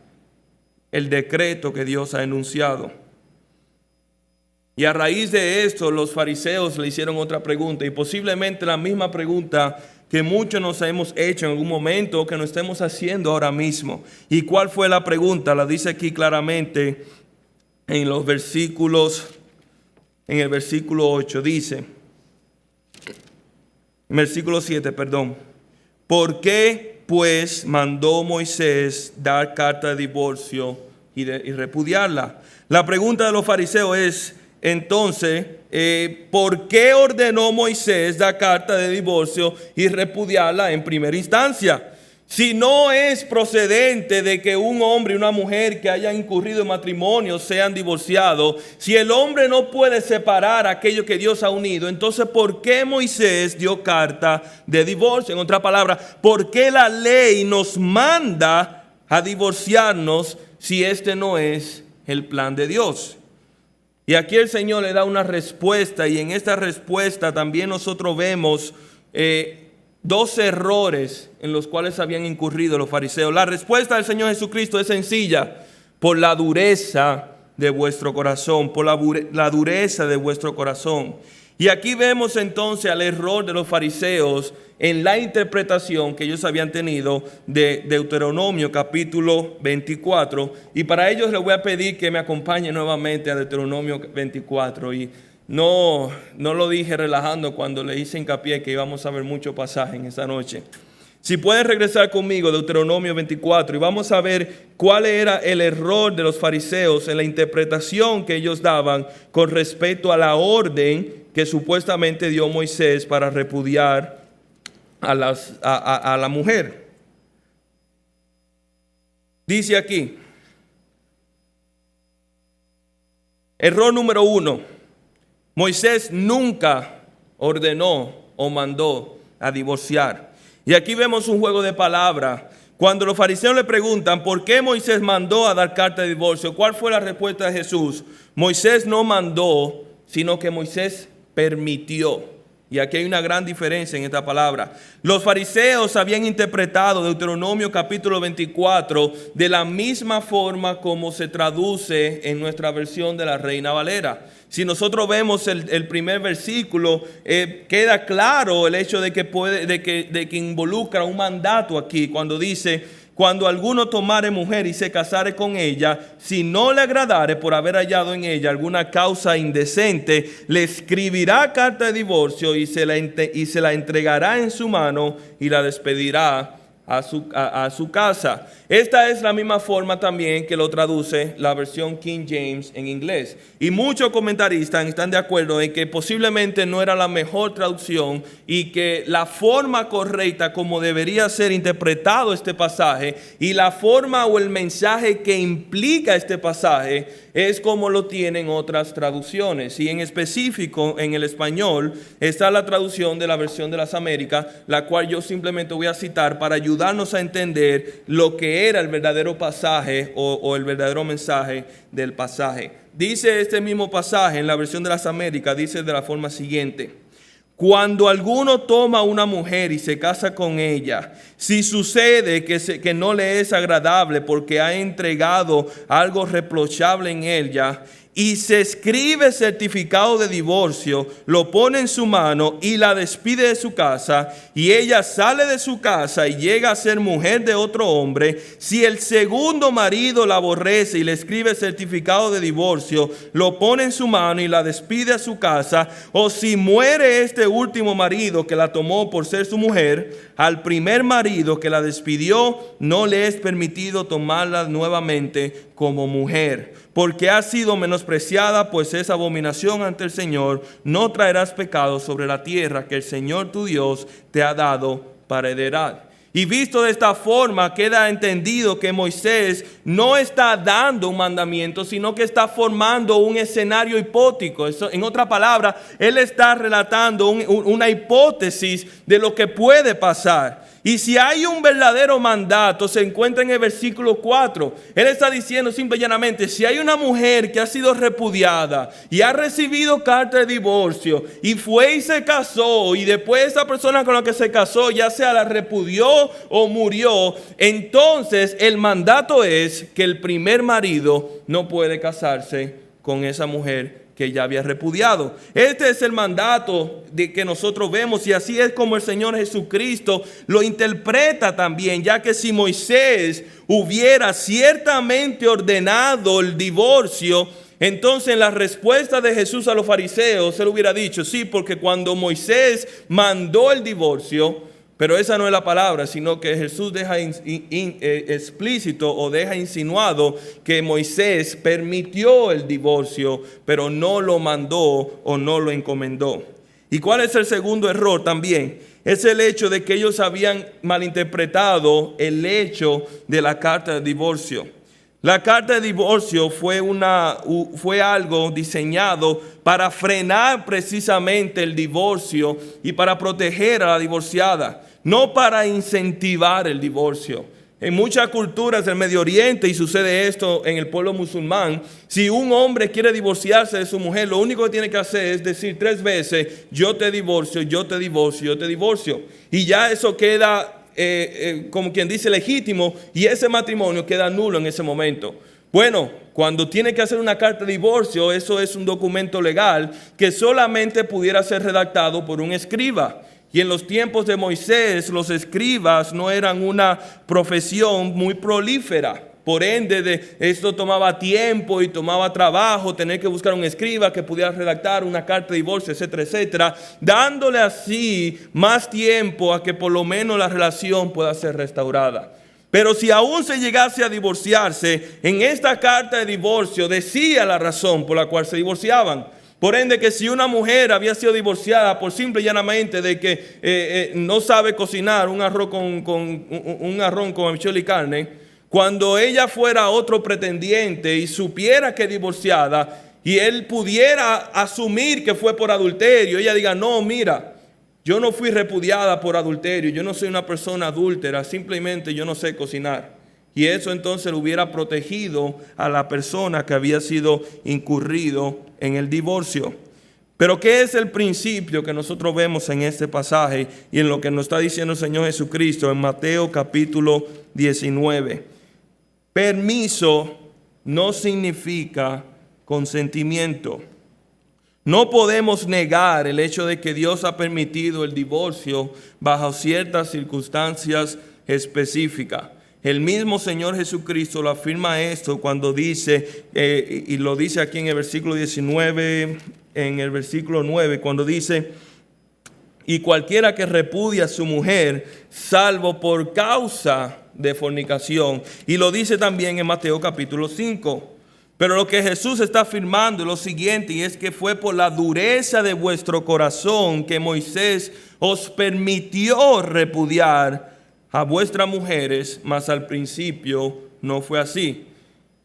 el decreto que Dios ha enunciado. Y a raíz de esto, los fariseos le hicieron otra pregunta, y posiblemente la misma pregunta que muchos nos hemos hecho en algún momento o que nos estemos haciendo ahora mismo. ¿Y cuál fue la pregunta? La dice aquí claramente en el versículo 8, dice, en versículo 7, ¿por qué pues mandó Moisés dar carta de divorcio y repudiarla? La pregunta de los fariseos es, entonces, ¿por qué ordenó Moisés dar carta de divorcio y repudiarla en primera instancia? Si no es procedente de que un hombre y una mujer que hayan incurrido en matrimonio sean divorciados, si el hombre no puede separar aquello que Dios ha unido, entonces ¿por qué Moisés dio carta de divorcio? En otra palabra, ¿por qué la ley nos manda a divorciarnos si este no es el plan de Dios? Y aquí el Señor le da una respuesta, y en esta respuesta también nosotros vemos dos errores en los cuales habían incurrido los fariseos. La respuesta del Señor Jesucristo es sencilla: por la dureza de vuestro corazón, por la dureza de vuestro corazón. Y aquí vemos entonces al error de los fariseos en la interpretación que ellos habían tenido de Deuteronomio capítulo 24. Y para ellos les voy a pedir que me acompañen nuevamente a Deuteronomio 24. Y no lo dije relajando cuando le hice hincapié que íbamos a ver mucho pasaje en esta noche. Si pueden regresar conmigo, Deuteronomio 24, y vamos a ver cuál era el error de los fariseos en la interpretación que ellos daban con respecto a la orden que supuestamente dio Moisés para repudiar a la mujer. Dice aquí, error número 1, Moisés nunca ordenó o mandó a divorciar. Y aquí vemos un juego de palabras. Cuando los fariseos le preguntan por qué Moisés mandó a dar carta de divorcio, ¿cuál fue la respuesta de Jesús? Moisés no mandó, sino que Moisés permitió. Y aquí hay una gran diferencia en esta palabra. Los fariseos habían interpretado Deuteronomio capítulo 24 de la misma forma como se traduce en nuestra versión de la Reina Valera. Si nosotros vemos el primer versículo, queda claro el hecho de que involucra un mandato aquí, cuando dice: cuando alguno tomare mujer y se casare con ella, si no le agradare por haber hallado en ella alguna causa indecente, le escribirá carta de divorcio y se la entregará en su mano y la despedirá a su casa. Esta es la misma forma también que lo traduce la versión King James en inglés. Y muchos comentaristas están de acuerdo en que posiblemente no era la mejor traducción y que la forma correcta como debería ser interpretado este pasaje y la forma o el mensaje que implica este pasaje es como lo tienen otras traducciones. Y en específico en el español está la traducción de la versión de las Américas, la cual yo simplemente voy a citar para ayudarnos a entender lo que era el verdadero pasaje o el verdadero mensaje del pasaje. Dice este mismo pasaje en la versión de las Américas, dice de la forma siguiente: cuando alguno toma una mujer y se casa con ella, si sucede que no le es agradable porque ha entregado algo reprochable en ella, y se escribe certificado de divorcio, lo pone en su mano y la despide de su casa, y ella sale de su casa y llega a ser mujer de otro hombre, si el segundo marido la aborrece y le escribe certificado de divorcio, lo pone en su mano y la despide a su casa, o si muere este último marido que la tomó por ser su mujer, al primer marido que la despidió no le es permitido tomarla nuevamente como mujer, porque ha sido menospreciada, pues es abominación ante el Señor. No traerás pecado sobre la tierra que el Señor tu Dios te ha dado para heredar. Y visto de esta forma, queda entendido que Moisés no está dando un mandamiento, sino que está formando un escenario hipotético. En otra palabra, él está relatando una hipótesis de lo que puede pasar. Y si hay un verdadero mandato, se encuentra en el versículo 4. Él está diciendo simple y llanamente: si hay una mujer que ha sido repudiada y ha recibido carta de divorcio y fue y se casó, y después esa persona con la que se casó ya sea la repudió o murió, entonces el mandato es que el primer marido no puede casarse con esa mujer que ya había repudiado. Este es el mandato de que nosotros vemos, y así es como el Señor Jesucristo lo interpreta también, ya que si Moisés hubiera ciertamente ordenado el divorcio, entonces en la respuesta de Jesús a los fariseos, él hubiera dicho: sí, porque cuando Moisés mandó el divorcio, pero esa no es la palabra, sino que Jesús deja explícito o deja insinuado que Moisés permitió el divorcio, pero no lo mandó o no lo encomendó. ¿Y cuál es el segundo error también? Es el hecho de que ellos habían malinterpretado el hecho de la carta de divorcio. La carta de divorcio fue algo diseñado para frenar precisamente el divorcio y para proteger a la divorciada, no para incentivar el divorcio. en muchas culturas del Medio Oriente, y sucede esto en el pueblo musulmán, si un hombre quiere divorciarse de su mujer, lo único que tiene que hacer es decir 3 veces, yo te divorcio, yo te divorcio, yo te divorcio. Y ya eso queda, como quien dice, legítimo, y ese matrimonio queda nulo en ese momento. Bueno, cuando tiene que hacer una carta de divorcio, eso es un documento legal que solamente pudiera ser redactado por un escriba. Y en los tiempos de Moisés, los escribas no eran una profesión muy prolífera. Por ende, esto tomaba tiempo y tomaba trabajo, tener que buscar un escriba que pudiera redactar una carta de divorcio, etcétera, etcétera, dándole así más tiempo a que por lo menos la relación pueda ser restaurada. Pero si aún se llegase a divorciarse, en esta carta de divorcio decía la razón por la cual se divorciaban. Por ende, que si una mujer había sido divorciada por simple y llanamente de que no sabe cocinar un arroz con habichuela y carne, cuando ella fuera otro pretendiente y supiera que es divorciada y él pudiera asumir que fue por adulterio, ella diga, no, mira, yo no fui repudiada por adulterio, yo no soy una persona adúltera, simplemente yo no sé cocinar. Y eso entonces le hubiera protegido a la persona que había sido incurrido en el divorcio. Pero ¿qué es el principio que nosotros vemos en este pasaje y en lo que nos está diciendo el Señor Jesucristo en Mateo capítulo 19? Permiso no significa consentimiento. No podemos negar el hecho de que Dios ha permitido el divorcio bajo ciertas circunstancias específicas. El mismo Señor Jesucristo lo afirma esto cuando dice, y lo dice aquí en el versículo 19, en el versículo 9, cuando dice, y cualquiera que repudia a su mujer, salvo por causa de fornicación. Y lo dice también en Mateo capítulo 5. Pero lo que Jesús está afirmando es lo siguiente, y es que fue por la dureza de vuestro corazón que Moisés os permitió repudiar a vuestras mujeres, mas al principio no fue así.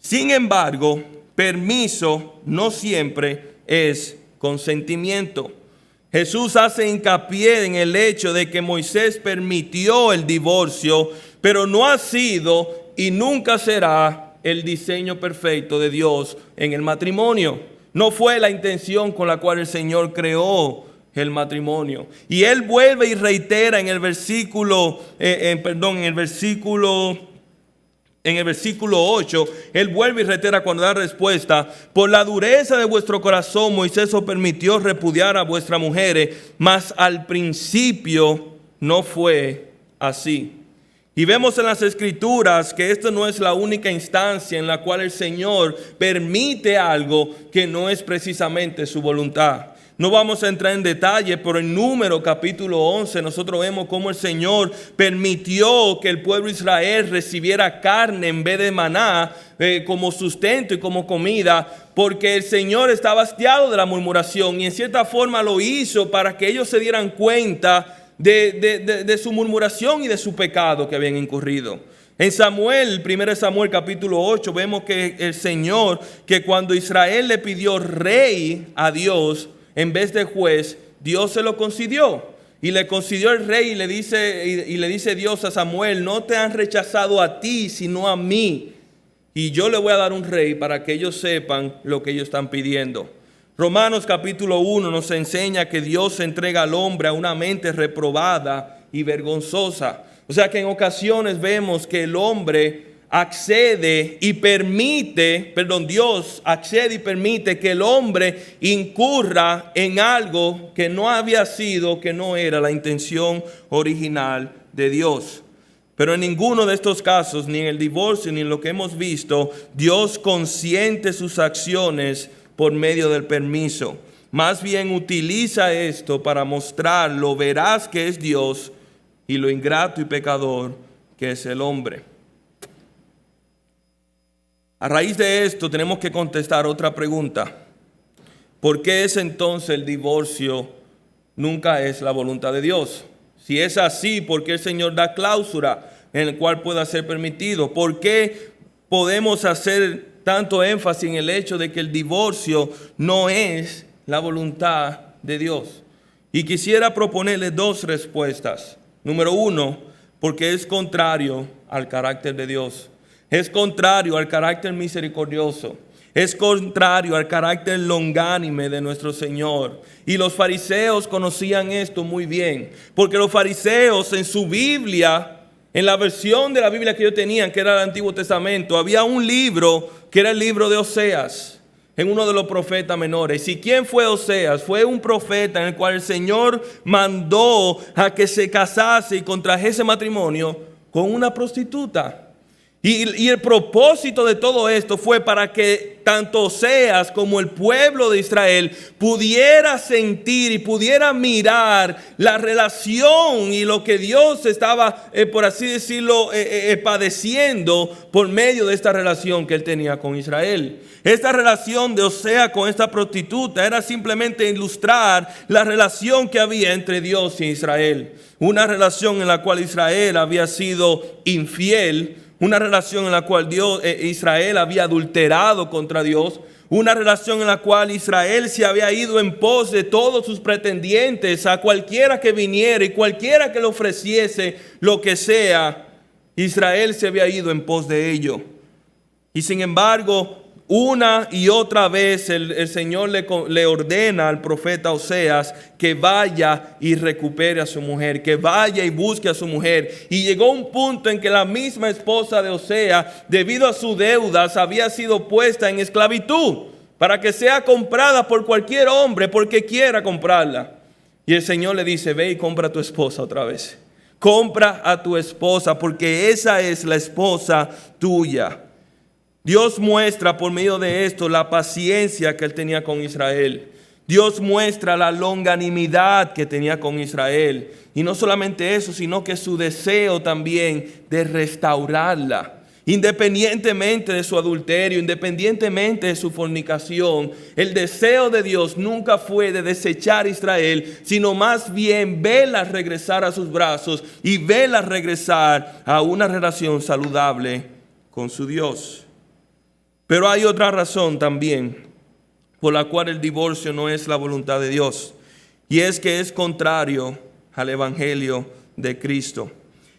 Sin embargo, permiso no siempre es consentimiento. Jesús hace hincapié en el hecho de que Moisés permitió el divorcio, pero no ha sido y nunca será el diseño perfecto de Dios en el matrimonio. No fue la intención con la cual el Señor creó el matrimonio. Y Él vuelve y reitera en el versículo 8, Él vuelve y reitera cuando da respuesta, por la dureza de vuestro corazón Moisés os permitió repudiar a vuestras mujeres, mas al principio no fue así. Y vemos en las Escrituras que esta no es la única instancia en la cual el Señor permite algo que no es precisamente su voluntad. No vamos a entrar en detalle, pero en Número capítulo 11 nosotros vemos cómo el Señor permitió que el pueblo de Israel recibiera carne en vez de maná como sustento y como comida, porque el Señor estaba hastiado de la murmuración y en cierta forma lo hizo para que ellos se dieran cuenta de su murmuración y de su pecado que habían incurrido. En Samuel, 1 Samuel capítulo 8, vemos que el Señor, que cuando Israel le pidió rey a Dios en vez de juez, Dios se lo concedió. Y le concedió el rey y le dice Dios a Samuel, no te han rechazado a ti, sino a mí. Y yo le voy a dar un rey para que ellos sepan lo que ellos están pidiendo. Romanos capítulo 1 nos enseña que Dios entrega al hombre a una mente reprobada y vergonzosa. O sea que en ocasiones vemos que el hombre Dios accede y permite que el hombre incurra en algo que no había sido, que no era la intención original de Dios. Pero en ninguno de estos casos, ni en el divorcio, ni en lo que hemos visto, Dios consiente sus acciones por medio del permiso. Más bien utiliza esto para mostrar lo veraz que es Dios y lo ingrato y pecador que es el hombre. A raíz de esto tenemos que contestar otra pregunta. ¿Por qué es entonces el divorcio nunca es la voluntad de Dios? Si es así, ¿por qué el Señor da cláusula en el cual pueda ser permitido? ¿Por qué podemos hacer tanto énfasis en el hecho de que el divorcio no es la voluntad de Dios? Y quisiera proponerle 2 respuestas. Número 1, porque es contrario al carácter de Dios. Es contrario al carácter misericordioso. Es contrario al carácter longánime de nuestro Señor. Y los fariseos conocían esto muy bien, porque los fariseos en su Biblia, en la versión de la Biblia que ellos tenían, que era el Antiguo Testamento, había un libro que era el libro de Oseas, en uno de los profetas menores. ¿Y quién fue Oseas? Fue un profeta en el cual el Señor mandó a que se casase y contrajese matrimonio con una prostituta. Y el propósito de todo esto fue para que tanto Oseas como el pueblo de Israel pudiera sentir y pudiera mirar la relación y lo que Dios estaba, por así decirlo, padeciendo por medio de esta relación que él tenía con Israel. Esta relación de Oseas con esta prostituta era simplemente ilustrar la relación que había entre Dios y Israel. Una relación en la cual Israel había sido infiel. Una relación en la cual Israel había adulterado contra Dios. Una relación en la cual Israel se había ido en pos de todos sus pretendientes, a cualquiera que viniera y cualquiera que le ofreciese lo que sea. Israel se había ido en pos de ello. Y sin embargo, una y otra vez el Señor le ordena al profeta Oseas que vaya y recupere a su mujer, que vaya y busque a su mujer. Y llegó un punto en que la misma esposa de Oseas, debido a sus deudas, había sido puesta en esclavitud para que sea comprada por cualquier hombre porque quiera comprarla. Y el Señor le dice: ve y compra a tu esposa otra vez. Compra a tu esposa porque esa es la esposa tuya. Dios muestra por medio de esto la paciencia que él tenía con Israel. Dios muestra la longanimidad que tenía con Israel. Y no solamente eso, sino que su deseo también de restaurarla. Independientemente de su adulterio, independientemente de su fornicación, el deseo de Dios nunca fue de desechar a Israel, sino más bien verla regresar a sus brazos y verla regresar a una relación saludable con su Dios. Pero hay otra razón también por la cual el divorcio no es la voluntad de Dios, y es que es contrario al evangelio de Cristo.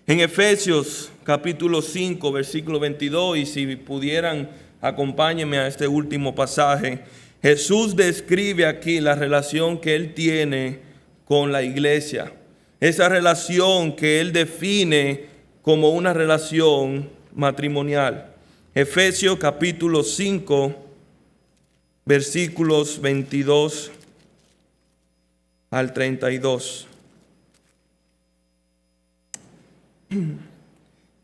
En Efesios capítulo 5, versículo 22, y si pudieran acompáñenme a este último pasaje, Jesús describe aquí la relación que él tiene con la iglesia, esa relación que él define como una relación matrimonial. Efesios capítulo 5, versículos 22 al 32.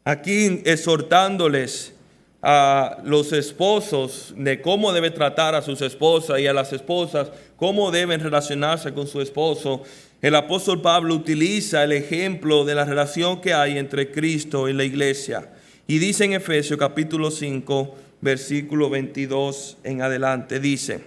Aquí exhortándoles a los esposos de cómo debe tratar a sus esposas y a las esposas cómo deben relacionarse con su esposo. El apóstol Pablo utiliza el ejemplo de la relación que hay entre Cristo y la iglesia. Y dice en Efesios capítulo 5, versículo 22 en adelante, dice: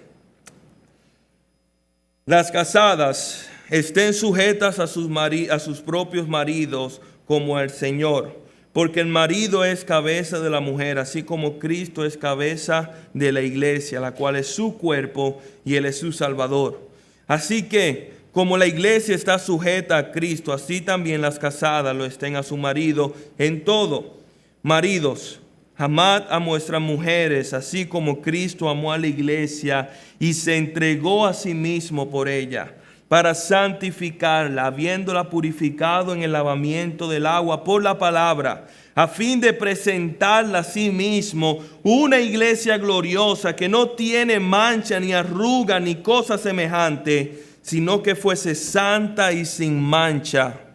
las casadas estén sujetas a sus propios maridos como al Señor, porque el marido es cabeza de la mujer, así como Cristo es cabeza de la iglesia, la cual es su cuerpo y él es su Salvador. Así que, como la iglesia está sujeta a Cristo, así también las casadas lo estén a su marido en todo. Maridos, amad a vuestras mujeres, así como Cristo amó a la iglesia y se entregó a sí mismo por ella, para santificarla, habiéndola purificado en el lavamiento del agua por la palabra, a fin de presentarla a sí mismo una iglesia gloriosa que no tiene mancha ni arruga ni cosa semejante, sino que fuese santa y sin mancha.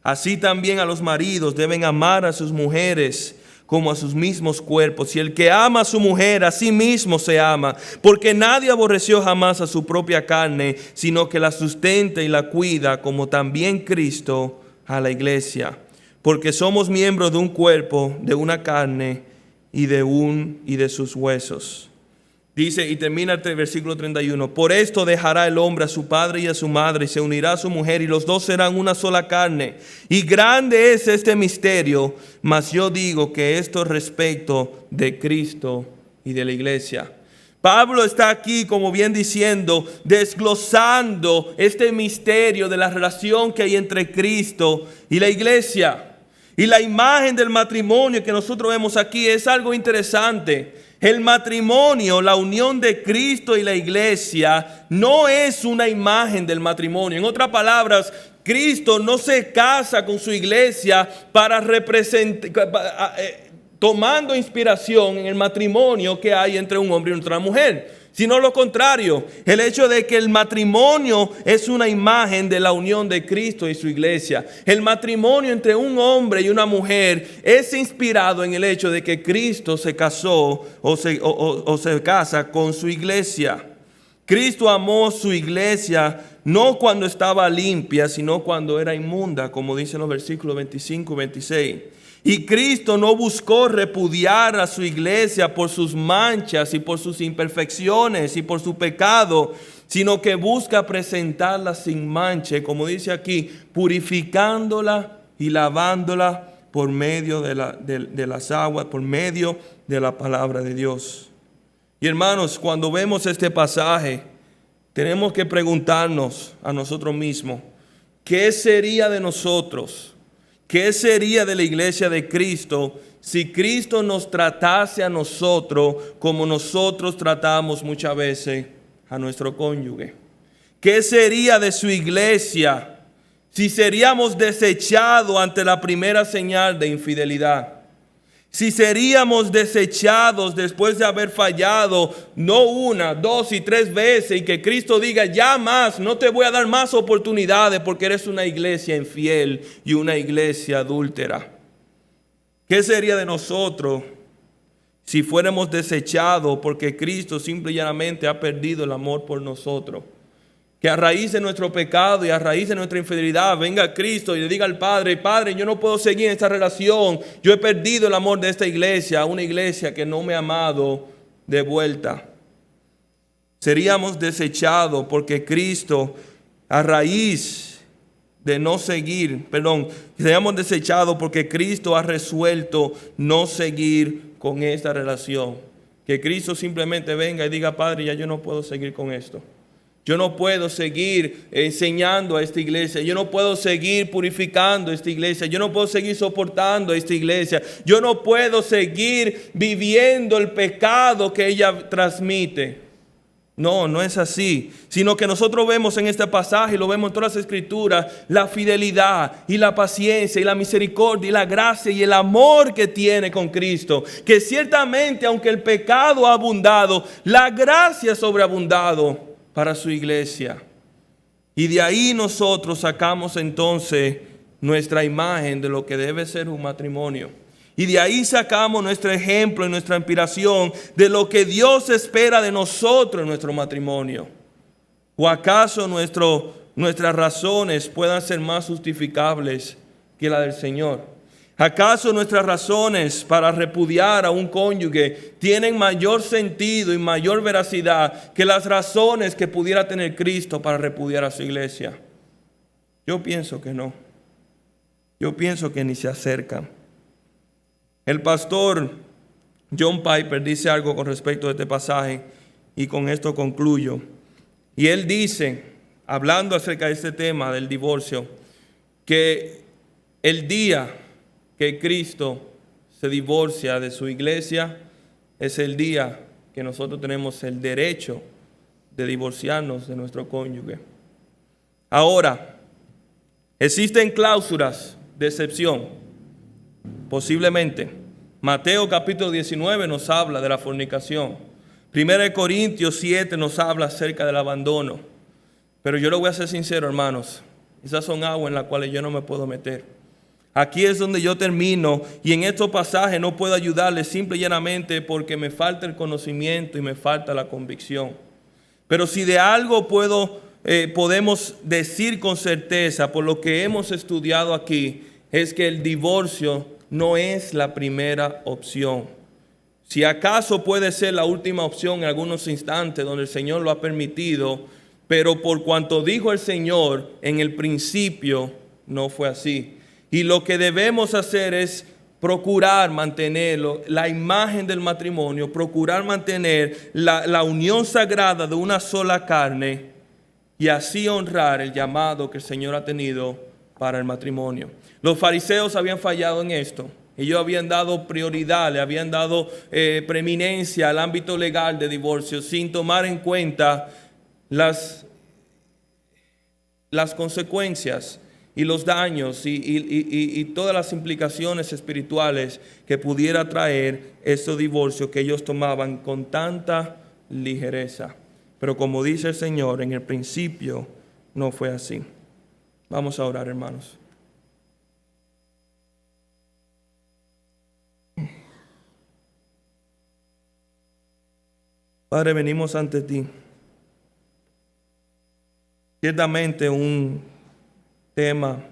Así también a los maridos deben amar a sus mujeres como a sus mismos cuerpos. Y el que ama a su mujer, a sí mismo se ama, porque nadie aborreció jamás a su propia carne, sino que la sustenta y la cuida, como también Cristo a la iglesia. Porque somos miembros de un cuerpo, de una carne y de sus huesos. Dice, y termina el versículo 31, por esto dejará el hombre a su padre y a su madre, y se unirá a su mujer, y los dos serán una sola carne. Y grande es este misterio, mas yo digo que esto es respecto de Cristo y de la iglesia. Pablo está aquí, como bien diciendo, desglosando este misterio de la relación que hay entre Cristo y la iglesia. Y la imagen del matrimonio que nosotros vemos aquí es algo interesante. El matrimonio, la unión de Cristo y la iglesia, no es una imagen del matrimonio. En otras palabras, Cristo no se casa con su iglesia para representar, tomando inspiración en el matrimonio que hay entre un hombre y otra mujer, sino lo contrario, el hecho de que el matrimonio es una imagen de la unión de Cristo y su iglesia. El matrimonio entre un hombre y una mujer es inspirado en el hecho de que Cristo se casó o se casa con su iglesia. Cristo amó su iglesia no cuando estaba limpia, sino cuando era inmunda, como dicen los versículos 25 y 26. Y Cristo no buscó repudiar a su iglesia por sus manchas y por sus imperfecciones y por su pecado, sino que busca presentarla sin mancha, como dice aquí, purificándola y lavándola por medio de las aguas, por medio de la palabra de Dios. Y hermanos, cuando vemos este pasaje, tenemos que preguntarnos a nosotros mismos, ¿qué sería de nosotros? ¿Qué sería de la iglesia de Cristo si Cristo nos tratase a nosotros como nosotros tratamos muchas veces a nuestro cónyuge? ¿Qué sería de su iglesia si seríamos desechados ante la primera señal de infidelidad? Si seríamos desechados después de haber fallado no una, dos y tres veces, y que Cristo diga, ya más, no te voy a dar más oportunidades porque eres una iglesia infiel y una iglesia adúltera. ¿Qué sería de nosotros si fuéramos desechados porque Cristo simple y llanamente ha perdido el amor por nosotros? Que a raíz de nuestro pecado y a raíz de nuestra infidelidad venga Cristo y le diga al Padre, Padre, yo no puedo seguir en esta relación, yo he perdido el amor de esta iglesia, una iglesia que no me ha amado de vuelta. Seríamos desechados porque Cristo, a raíz de no seguir, seríamos desechados porque Cristo ha resuelto no seguir con esta relación. Que Cristo simplemente venga y diga, Padre, ya yo no puedo seguir con esto. Yo no puedo seguir enseñando a esta iglesia. Yo no puedo seguir purificando a esta iglesia. Yo no puedo seguir soportando a esta iglesia. Yo no puedo seguir viviendo el pecado que ella transmite. No, no es así. Sino que nosotros vemos en este pasaje, y lo vemos en todas las escrituras, la fidelidad y la paciencia y la misericordia y la gracia y el amor que tiene con Cristo. Que ciertamente, aunque el pecado ha abundado, la gracia ha sobreabundado para su iglesia. Y de ahí nosotros sacamos entonces nuestra imagen de lo que debe ser un matrimonio. Y de ahí sacamos nuestro ejemplo y nuestra inspiración de lo que Dios espera de nosotros en nuestro matrimonio. ¿O acaso nuestras razones puedan ser más justificables que la del Señor? ¿Acaso nuestras razones para repudiar a un cónyuge tienen mayor sentido y mayor veracidad que las razones que pudiera tener Cristo para repudiar a su iglesia? Yo pienso que no. Yo pienso que ni se acercan. El pastor John Piper dice algo con respecto a este pasaje y con esto concluyo. Y él dice, hablando acerca de este tema del divorcio, que el día que Cristo se divorcia de su iglesia es el día que nosotros tenemos el derecho de divorciarnos de nuestro cónyuge. Ahora, existen cláusulas de excepción. Posiblemente. Mateo capítulo 19 nos habla de la fornicación. 1 Corintios 7 nos habla acerca del abandono. Pero yo le voy a ser sincero, hermanos. Esas son aguas en las cuales yo no me puedo meter. Aquí es donde yo termino y en estos pasajes no puedo ayudarles simple y llanamente porque me falta el conocimiento y me falta la convicción. Pero si de algo podemos decir con certeza por lo que hemos estudiado aquí, es que el divorcio no es la primera opción. Si acaso puede ser la última opción en algunos instantes donde el Señor lo ha permitido, pero por cuanto dijo el Señor en el principio, no fue así. Y lo que debemos hacer es procurar mantenerlo, la imagen del matrimonio, procurar mantener la unión sagrada de una sola carne y así honrar el llamado que el Señor ha tenido para el matrimonio. Los fariseos habían fallado en esto. Ellos habían dado prioridad, le habían dado preeminencia al ámbito legal de divorcio sin tomar en cuenta las consecuencias y los daños y todas las implicaciones espirituales que pudiera traer este divorcio que ellos tomaban con tanta ligereza. Pero como dice el Señor, en el principio no fue así. Vamos a orar, hermanos. Padre, venimos ante ti. Ciertamente un tema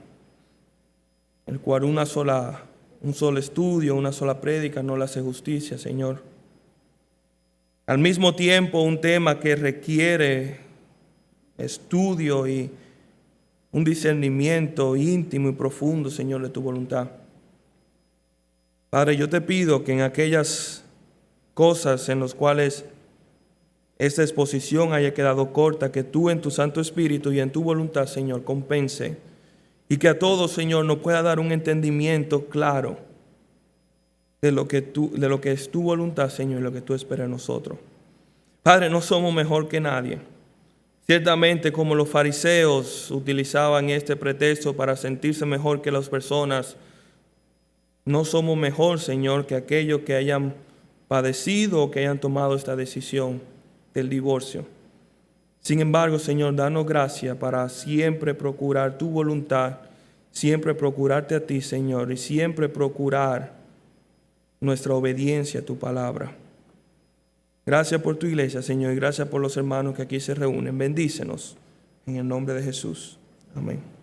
el cual un solo estudio, una sola prédica no le hace justicia, Señor. Al mismo tiempo, un tema que requiere estudio y un discernimiento íntimo y profundo, Señor, de tu voluntad. Padre, yo te pido que en aquellas cosas en las cuales esta exposición haya quedado corta, que tú en tu Santo Espíritu y en tu voluntad, Señor, compense, y que a todos, Señor, nos pueda dar un entendimiento claro de lo que es tu voluntad, Señor, y lo que tú esperas de nosotros. Padre, no somos mejor que nadie. Ciertamente, como los fariseos utilizaban este pretexto para sentirse mejor que las personas, no somos mejor, Señor, que aquellos que hayan padecido o que hayan tomado esta decisión del divorcio. Sin embargo, Señor, danos gracia para siempre procurar tu voluntad, siempre procurarte a ti, Señor, y siempre procurar nuestra obediencia a tu palabra. Gracias por tu iglesia, Señor, y gracias por los hermanos que aquí se reúnen. Bendícenos en el nombre de Jesús. Amén.